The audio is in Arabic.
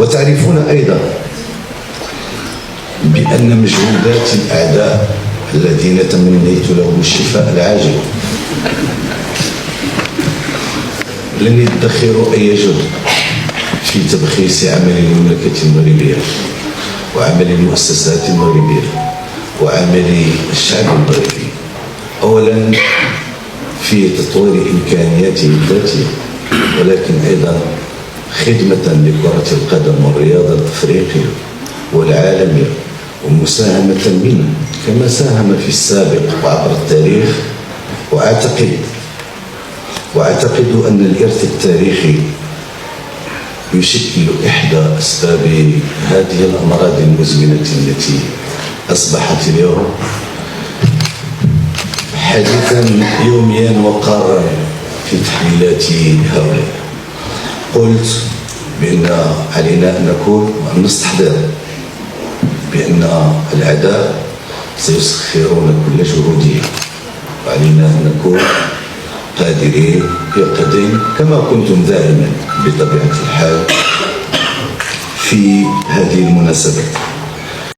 وتعرفون أيضا بأن مجهودات الأعداء الذين تمنيت لهم الشفاء العاجل لن يدخروا أي جهد في تبخيس عمل المملكة المغربية وعمل المؤسسات المغربية وعمل الشعب المغربي، أولا في تطوير إمكانياته الذاتية، ولكن أيضا خدمة لكرة القدم والرياضة الأفريقية والعالمية، ومساهمة منه كما ساهم في السابق وعبر التاريخ. وأعتقد أن الإرث التاريخي يشكل إحدى أسباب هذه الأمراض المزمنة التي أصبحت اليوم حديثا يوميا وقارا في تحليلات هؤلاء. قلت بأن علينا أن نكون نستحضر بأن الأعداء سيسخرون كل جهودهم، وعلينا أن نكون قادرين يقظين كما كنتم دائما بطبيعة الحال في هذه المناسبات.